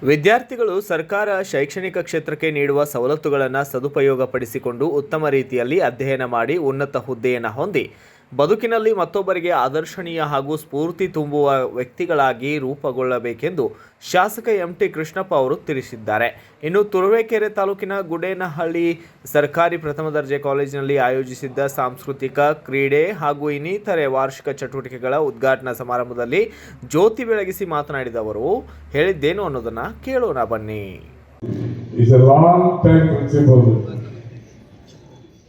ವಿದ್ಯಾರ್ಥಿಗಳು ಸರ್ಕಾರ ಶೈಕ್ಷಣಿಕ ಕ್ಷೇತ್ರಕ್ಕೆ ನೀಡುವ ಸವಲತ್ತುಗಳನ್ನು ಸದುಪಯೋಗಪಡಿಸಿಕೊಂಡು ಉತ್ತಮ ರೀತಿಯಲ್ಲಿ ಅಧ್ಯಯನ ಮಾಡಿ ಉನ್ನತ ಹುದ್ದೆಯನ್ನು ಹೊಂದಿ ಬದುಕಿನಲ್ಲಿ ಮತ್ತೊಬ್ಬರಿಗೆ ಆದರ್ಶನೀಯ ಹಾಗೂ ಸ್ಫೂರ್ತಿ ತುಂಬುವ ವ್ಯಕ್ತಿಗಳಾಗಿ ರೂಪುಗೊಳ್ಳಬೇಕೆಂದು ಶಾಸಕ ಎಂ.ಟಿ. ಕೃಷ್ಣಪ್ಪ ಅವರು ತಿಳಿಸಿದ್ದಾರೆ. ಇನ್ನು ತುರುವೇಕೆರೆ ತಾಲೂಕಿನ ಗುಡೇನಹಳ್ಳಿ ಸರ್ಕಾರಿ ಪ್ರಥಮ ದರ್ಜೆ ಕಾಲೇಜಿನಲ್ಲಿ ಆಯೋಜಿಸಿದ್ದ ಸಾಂಸ್ಕೃತಿಕ, ಕ್ರೀಡೆ ಹಾಗೂ ಇನ್ನಿತರೆ ವಾರ್ಷಿಕ ಚಟುವಟಿಕೆಗಳ ಉದ್ಘಾಟನಾ ಸಮಾರಂಭದಲ್ಲಿ ಜ್ಯೋತಿ ಬೆಳಗಿಸಿ ಮಾತನಾಡಿದ ಅವರು ಹೇಳಿದ್ದೇನು ಅನ್ನೋದನ್ನ ಕೇಳೋಣ ಬನ್ನಿ.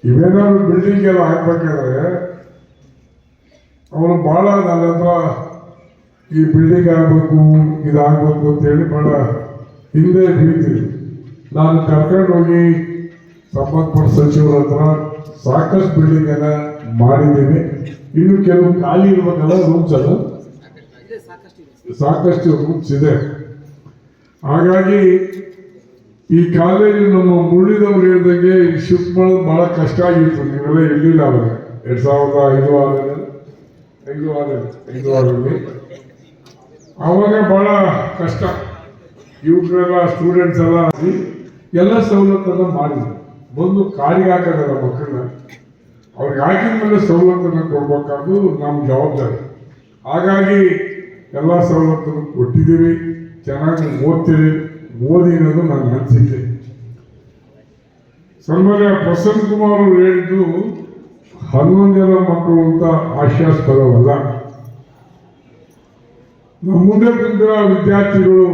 ಇವೇನಾದ್ರು ಬಿಲ್ಡಿಂಗ್ ಎಲ್ಲ ಹಾಕ್ಬೇಕಾದ್ರೆ ಅವನು ಭಾಳ ನನ್ನ ಹತ್ರ ಈ ಬಿಲ್ಡಿಂಗ್ ಆಗಬೇಕು ಇದಾಗಬೇಕು ಅಂತೇಳಿ ಭಾಳ ಹಿಂದೆ ಹಿಡಿತೀವಿ. ನಾನು ಕರ್ಕೊಂಡು ಹೋಗಿ ಸಂಬಂಧಪಟ್ಟ ಸಚಿವರ ಹತ್ರ ಸಾಕಷ್ಟು ಬಿಲ್ಡಿಂಗ್ ಎಲ್ಲ ಮಾಡಿದ್ದೀನಿ. ಇನ್ನು ಕೆಲವು ಖಾಲಿ ಇರ್ಬೇಕಲ್ಲ ರೂಮ್ಸ್ ಅಲ್ಲ, ಸಾಕಷ್ಟು ರೂಮ್ಸ್ ಇದೆ. ಹಾಗಾಗಿ ಈ ಕಾಲೇಜು ನಮ್ಮ ಮುಳ್ಳಿದವ್ರು ಹೇಳಿದಂಗೆ ಶಿಫ್ಟ್ ಮಾಡೋದು ಭಾಳ ಕಷ್ಟ ಆಗಿತ್ತು. ನೀವೆಲ್ಲ ಇರಲಿಲ್ಲ ಅವಾಗ 2005 ಆವಾಗ ಭಾಳ ಕಷ್ಟ. ಯುವಕರೆಲ್ಲ ಸ್ಟೂಡೆಂಟ್ಸ್ ಎಲ್ಲ ಸವಲತ್ತನ್ನು ಮಾಡಿದ್ರು. ಬಂದು ಕಾರಿಗೆ ಹಾಕೋದಲ್ಲ ಮಕ್ಕಳನ್ನ, ಅವ್ರಿಗೆ ಹಾಕಿದ ಮೇಲೆ ಸವಲತ್ತನ್ನು ಕೊಡ್ಬೇಕಾದ್ದು ನಮ್ಮ ಜವಾಬ್ದಾರಿ. ಹಾಗಾಗಿ ಎಲ್ಲ ಸವಲತ್ತನ್ನು ಕೊಟ್ಟಿದ್ದೀವಿ. ಚೆನ್ನಾಗಿ ಓದ್ತೀವಿ, ಓದಿ ಅನ್ನೋದು ನನ್ನ ಅನಿಸಿಕೆ. ಸನ್ಮಾನ್ಯ ಪ್ರಸನ್ನ ಕುಮಾರ್ ಅವರು ಹೇಳಿದ್ದು 11 ಜನ ಮಕ್ಕಳು ಅಂತ ಹಾಸ್ಯಾಸ್ಪದವಲ್ಲ. ನಮ್ಮ ಮುಂದೆ ಬಂದ ವಿದ್ಯಾರ್ಥಿಗಳು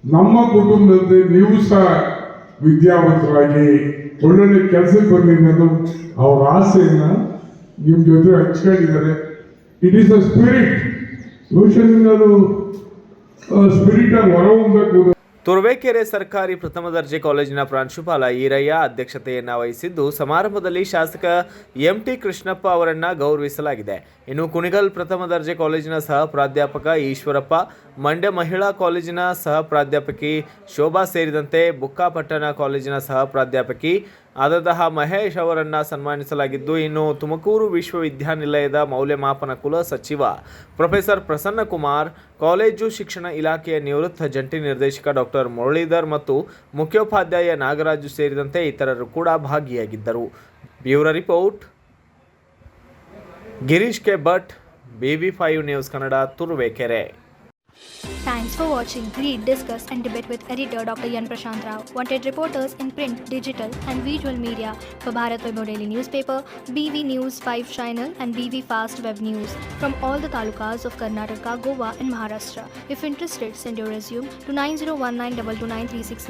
ನಮ್ಮ ಕುಟುಂಬದಲ್ಲಿ ನೀವು ಸಹ ವಿದ್ಯಾವಂತರಾಗಿ ಒಳ್ಳೊಳ್ಳೆ ಕೆಲಸಕ್ಕೆ ಬರಲಿ ಅನ್ನೋದು ಅವರ ಆಸೆಯನ್ನ ನಿಮ್ಮ ಜೊತೆ ಹಂಚ್ಕೊಂಡಿದ್ದಾರೆ. It is a spirit. ಯೋಚನೆ ಅದು ಸ್ಪಿರಿಟ್ ಆಗಿ ಹೊರಹೊಮ್ಮಬೇಕು. ತುರುವೇಕೆರೆ ಸರ್ಕಾರಿ ಪ್ರಥಮ ದರ್ಜೆ ಕಾಲೇಜಿನ ಪ್ರಾಂಶುಪಾಲ ಈರಯ್ಯ ಅಧ್ಯಕ್ಷತೆಯನ್ನು ವಹಿಸಿದ್ದು, ಸಮಾರಂಭದಲ್ಲಿ ಶಾಸಕ ಎಂ.ಟಿ. ಕೃಷ್ಣಪ್ಪ ಅವರನ್ನು ಗೌರವಿಸಲಾಗಿದೆ. ಇನ್ನು ಕುಣಿಗಲ್ ಪ್ರಥಮ ದರ್ಜೆ ಕಾಲೇಜಿನ ಸಹ ಪ್ರಾಧ್ಯಾಪಕ ಈಶ್ವರಪ್ಪ, ಮಂಡ್ಯ ಮಹಿಳಾ ಕಾಲೇಜಿನ ಸಹ ಪ್ರಾಧ್ಯಾಪಕಿ ಶೋಭಾ ಸೇರಿದಂತೆ ಬುಕ್ಕಾಪಟ್ಟಣ ಕಾಲೇಜಿನ ಸಹ ಪ್ರಾಧ್ಯಾಪಕಿ ಆದಂತಹ ಮಹೇಶ್ ಅವರನ್ನು ಸನ್ಮಾನಿಸಲಾಗಿದ್ದು, ಇನ್ನು ತುಮಕೂರು ವಿಶ್ವವಿದ್ಯಾನಿಲಯದ ಮೌಲ್ಯಮಾಪನ ಕುಲ ಸಚಿವ ಪ್ರೊಫೆಸರ್ ಪ್ರಸನ್ನ ಕುಮಾರ್, ಕಾಲೇಜು ಶಿಕ್ಷಣ ಇಲಾಖೆಯ ನಿವೃತ್ತ ಜಂಟಿ ನಿರ್ದೇಶಕ ಡಾಕ್ಟರ್ ಮುರಳೀಧರ್ ಮತ್ತು ಮುಖ್ಯೋಪಾಧ್ಯಾಯ ನಾಗರಾಜು ಸೇರಿದಂತೆ ಇತರರು ಕೂಡ ಭಾಗಿಯಾಗಿದ್ದರು. Bureau report Girish K Bhat, BV5 news Kannada, Turuvekere. Thanks for watching. Read, discuss and debate with editor Dr. Yan Prashant Rao. Wanted reporters in print, digital and visual media for Bharat Vaibhav Daily Newspaper, BV News 5 Channel and BV Fast Web News from all the talukas of Karnataka, Goa and Maharashtra. If interested, send your resume to 9019229369.